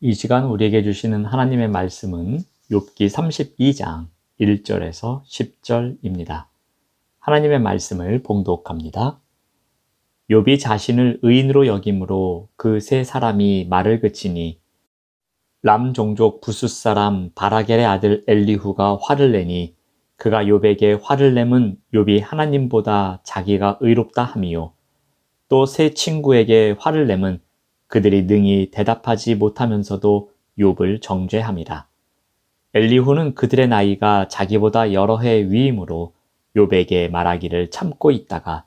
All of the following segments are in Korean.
이 시간 우리에게 주시는 하나님의 말씀은 욥기 32장 1절에서 10절입니다. 하나님의 말씀을 봉독합니다. 욥이 자신을 의인으로 여김으로 그 세 사람이 말을 그치니 람 종족 부숫 사람 바라겔의 아들 엘리후가 화를 내니 그가 욥에게 화를 내면 욥이 하나님보다 자기가 의롭다 함이요 또 세 친구에게 화를 내면 그들이 능히 대답하지 못하면서도 욥을 정죄함이라. 엘리후는 그들의 나이가 자기보다 여러 해 위이므로 욥에게 말하기를 참고 있다가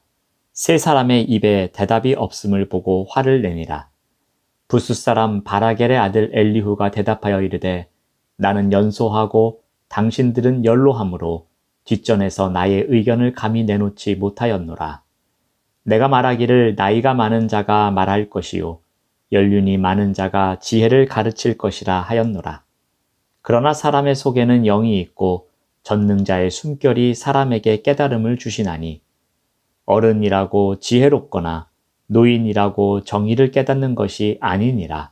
세 사람의 입에 대답이 없음을 보고 화를 내니라. 부숫 사람 바라겔의 아들 엘리후가 대답하여 이르되 나는 연소하고 당신들은 연로함으로 뒷전에서 나의 의견을 감히 내놓지 못하였노라. 내가 말하기를 나이가 많은 자가 말할 것이요 연륜이 많은 자가 지혜를 가르칠 것이라 하였노라. 그러나 사람의 속에는 영이 있고 전능자의 숨결이 사람에게 깨달음을 주시나니 어른이라고 지혜롭거나 노인이라고 정의를 깨닫는 것이 아니니라.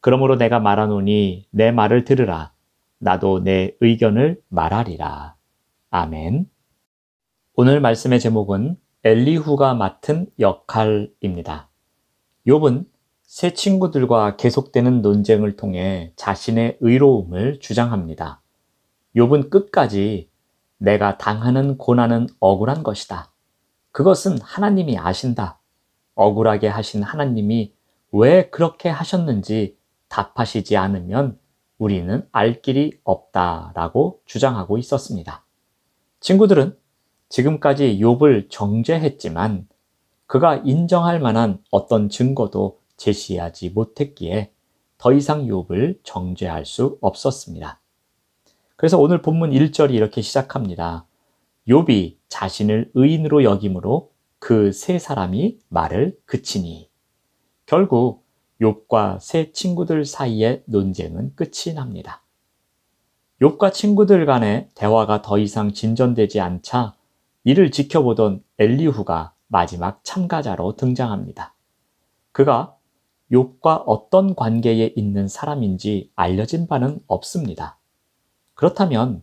그러므로 내가 말하노니 내 말을 들으라. 나도 내 의견을 말하리라. 아멘. 오늘 말씀의 제목은 엘리후가 맡은 역할입니다. 욥은 세 친구들과 계속되는 논쟁을 통해 자신의 의로움을 주장합니다. 욥은 끝까지 내가 당하는 고난은 억울한 것이다. 그것은 하나님이 아신다. 억울하게 하신 하나님이 왜 그렇게 하셨는지 답하시지 않으면 우리는 알 길이 없다라고 주장하고 있었습니다. 친구들은 지금까지 욥을 정죄했지만 그가 인정할 만한 어떤 증거도 제시하지 못했기에 더 이상 욥을 정죄할 수 없었습니다. 그래서 오늘 본문 1절이 이렇게 시작합니다. 욥이 자신을 의인으로 여김으로 그 세 사람이 말을 그치니. 결국 욥과 세 친구들 사이의 논쟁은 끝이 납니다. 욥과 친구들 간의 대화가 더 이상 진전되지 않자 이를 지켜보던 엘리후가 마지막 참가자로 등장합니다. 그가 욥과 어떤 관계에 있는 사람인지 알려진 바는 없습니다. 그렇다면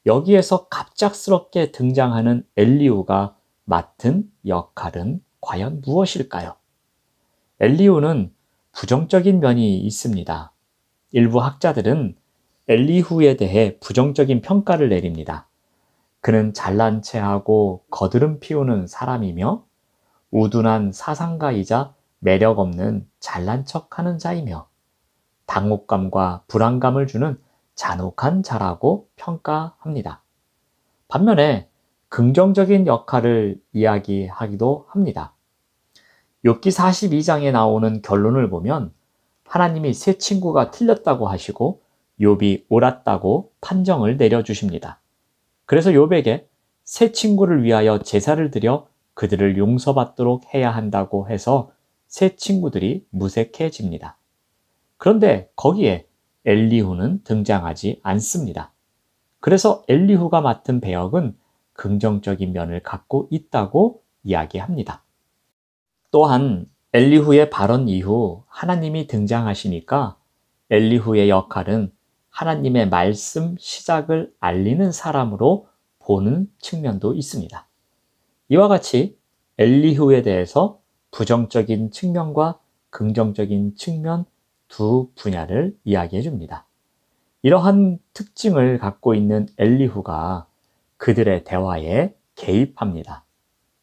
여기에서 갑작스럽게 등장하는 엘리후가 맡은 역할은 과연 무엇일까요? 엘리후는 부정적인 면이 있습니다. 일부 학자들은 엘리후에 대해 부정적인 평가를 내립니다. 그는 잘난 체하고 거드름 피우는 사람이며 우둔한 사상가이자 매력 없는 잘난 척하는 자이며 당혹감과 불안감을 주는 잔혹한 자라고 평가합니다. 반면에 긍정적인 역할을 이야기하기도 합니다. 욥기 42장에 나오는 결론을 보면 하나님이 세 친구가 틀렸다고 하시고 욥이 옳았다고 판정을 내려주십니다. 그래서 욥에게 세 친구를 위하여 제사를 드려 그들을 용서받도록 해야 한다고 해서 세 친구들이 무색해집니다. 그런데 거기에 엘리후는 등장하지 않습니다. 그래서 엘리후가 맡은 배역은 긍정적인 면을 갖고 있다고 이야기합니다. 또한 엘리후의 발언 이후 하나님이 등장하시니까 엘리후의 역할은 하나님의 말씀 시작을 알리는 사람으로 보는 측면도 있습니다. 이와 같이 엘리후에 대해서 부정적인 측면과 긍정적인 측면 두 분야를 이야기해 줍니다. 이러한 특징을 갖고 있는 엘리후가 그들의 대화에 개입합니다.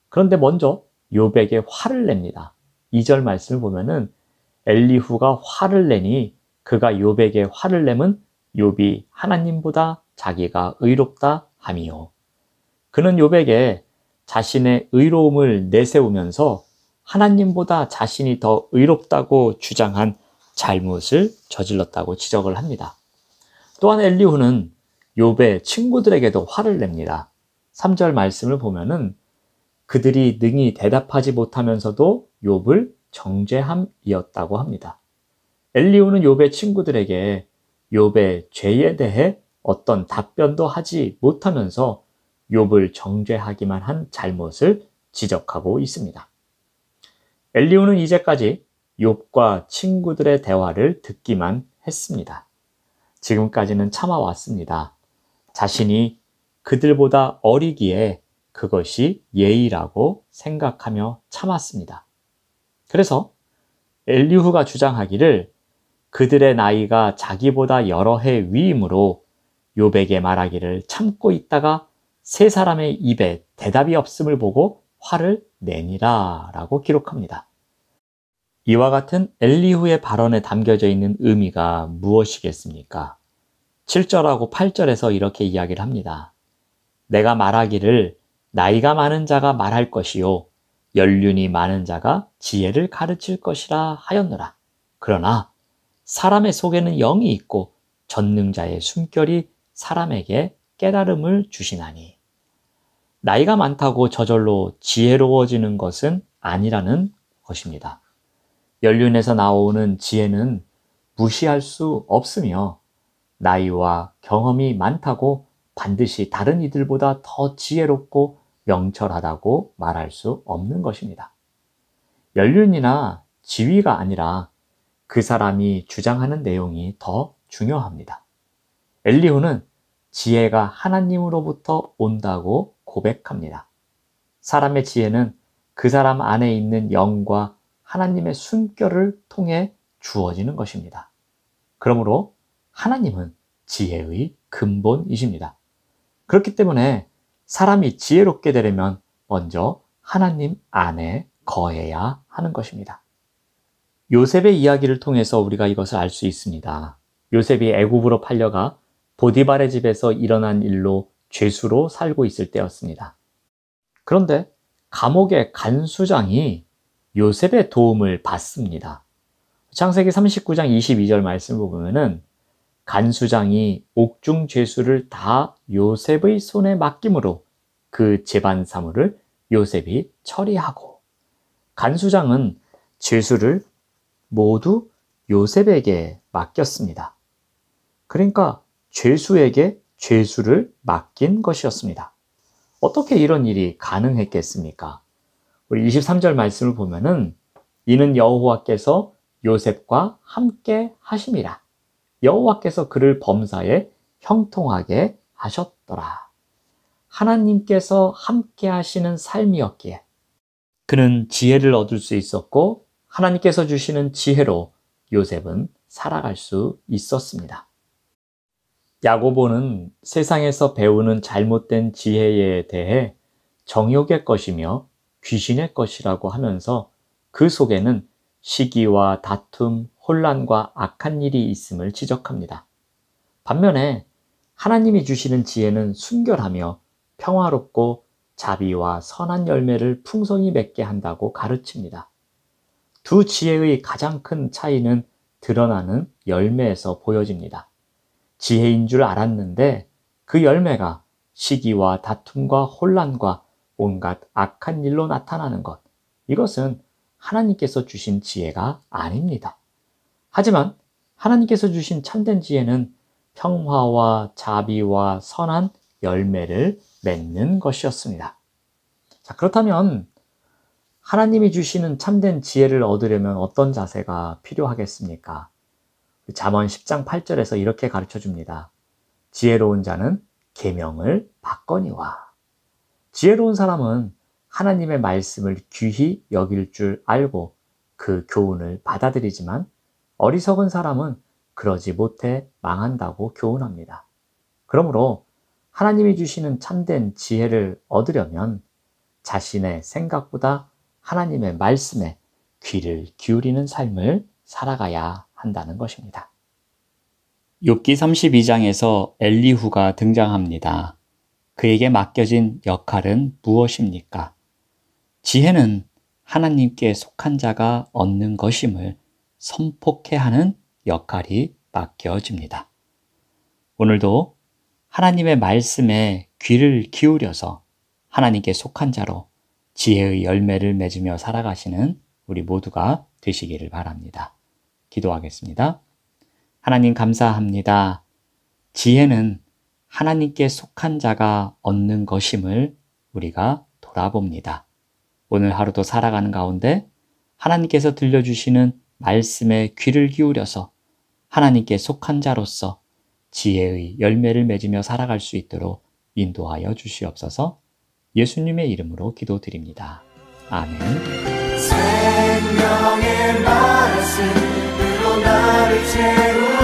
그런데 먼저 욥에게 화를 냅니다. 2절 말씀을 보면은 엘리후가 화를 내니 그가 욥에게 화를 내면 욥이 하나님보다 자기가 의롭다 함이요. 그는 욥에게 자신의 의로움을 내세우면서 하나님보다 자신이 더 의롭다고 주장한 잘못을 저질렀다고 지적을 합니다. 또한 엘리후는 욥의 친구들에게도 화를 냅니다. 3절 말씀을 보면은 그들이 능히 대답하지 못하면서도 욥을 정죄함이었다고 합니다. 엘리후는 욥의 친구들에게 욥의 죄에 대해 어떤 답변도 하지 못하면서 욥을 정죄하기만 한 잘못을 지적하고 있습니다. 엘리후는 이제까지 욥과 친구들의 대화를 듣기만 했습니다. 지금까지는 참아왔습니다. 자신이 그들보다 어리기에 그것이 예의라고 생각하며 참았습니다. 그래서 엘리후가 주장하기를 그들의 나이가 자기보다 여러 해 위이므로 욥에게 말하기를 참고 있다가 세 사람의 입에 대답이 없음을 보고 화를 내니라 라고 기록합니다. 이와 같은 엘리후의 발언에 담겨져 있는 의미가 무엇이겠습니까? 7절하고 8절에서 이렇게 이야기를 합니다. 내가 말하기를 나이가 많은 자가 말할 것이요 연륜이 많은 자가 지혜를 가르칠 것이라 하였노라. 그러나 사람의 속에는 영이 있고 전능자의 숨결이 사람에게 깨달음을 주시나니. 나이가 많다고 저절로 지혜로워지는 것은 아니라는 것입니다. 연륜에서 나오는 지혜는 무시할 수 없으며 나이와 경험이 많다고 반드시 다른 이들보다 더 지혜롭고 명철하다고 말할 수 없는 것입니다. 연륜이나 지위가 아니라 그 사람이 주장하는 내용이 더 중요합니다. 엘리후는 지혜가 하나님으로부터 온다고 고백합니다. 사람의 지혜는 그 사람 안에 있는 영과 하나님의 숨결을 통해 주어지는 것입니다. 그러므로 하나님은 지혜의 근본이십니다. 그렇기 때문에 사람이 지혜롭게 되려면 먼저 하나님 안에 거해야 하는 것입니다. 요셉의 이야기를 통해서 우리가 이것을 알 수 있습니다. 요셉이 애굽으로 팔려가 보디발의 집에서 일어난 일로 죄수로 살고 있을 때였습니다. 그런데 감옥의 간수장이 요셉의 도움을 받습니다. 창세기 39장 22절 말씀을 보면은 간수장이 옥중 죄수를 다 요셉의 손에 맡김으로 그 재반 사물을 요셉이 처리하고, 간수장은 죄수를 모두 요셉에게 맡겼습니다. 그러니까 죄수에게 죄수를 맡긴 것이었습니다. 어떻게 이런 일이 가능했겠습니까? 우리 23절 말씀을 보면은 이는 여호와께서 요셉과 함께 하심이라. 여호와께서 그를 범사에 형통하게 하셨더라. 하나님께서 함께 하시는 삶이었기에 그는 지혜를 얻을 수 있었고 하나님께서 주시는 지혜로 요셉은 살아갈 수 있었습니다. 야고보는 세상에서 배우는 잘못된 지혜에 대해 정욕의 것이며 귀신의 것이라고 하면서 그 속에는 시기와 다툼, 혼란과 악한 일이 있음을 지적합니다. 반면에 하나님이 주시는 지혜는 순결하며 평화롭고 자비와 선한 열매를 풍성히 맺게 한다고 가르칩니다. 두 지혜의 가장 큰 차이는 드러나는 열매에서 보여집니다. 지혜인 줄 알았는데 그 열매가 시기와 다툼과 혼란과 온갖 악한 일로 나타나는 것, 이것은 하나님께서 주신 지혜가 아닙니다. 하지만 하나님께서 주신 참된 지혜는 평화와 자비와 선한 열매를 맺는 것이었습니다. 자, 그렇다면 하나님이 주시는 참된 지혜를 얻으려면 어떤 자세가 필요하겠습니까? 잠언 10장 8절에서 이렇게 가르쳐 줍니다. 지혜로운 자는 계명을 받거니와. 지혜로운 사람은 하나님의 말씀을 귀히 여길 줄 알고 그 교훈을 받아들이지만 어리석은 사람은 그러지 못해 망한다고 교훈합니다. 그러므로 하나님이 주시는 참된 지혜를 얻으려면 자신의 생각보다 하나님의 말씀에 귀를 기울이는 삶을 살아가야 한다는 것입니다. 욥기 32장에서 엘리후가 등장합니다. 그에게 맡겨진 역할은 무엇입니까? 지혜는 하나님께 속한 자가 얻는 것임을 선포케 하는 역할이 맡겨집니다. 오늘도 하나님의 말씀에 귀를 기울여서 하나님께 속한 자로 지혜의 열매를 맺으며 살아가시는 우리 모두가 되시기를 바랍니다. 기도하겠습니다. 하나님 감사합니다. 지혜는 하나님께 속한 자가 얻는 것임을 우리가 돌아봅니다. 오늘 하루도 살아가는 가운데 하나님께서 들려주시는 말씀에 귀를 기울여서 하나님께 속한 자로서 지혜의 열매를 맺으며 살아갈 수 있도록 인도하여 주시옵소서. 예수님의 이름으로 기도드립니다. 아멘. 생명의 말씀으로 나를 채우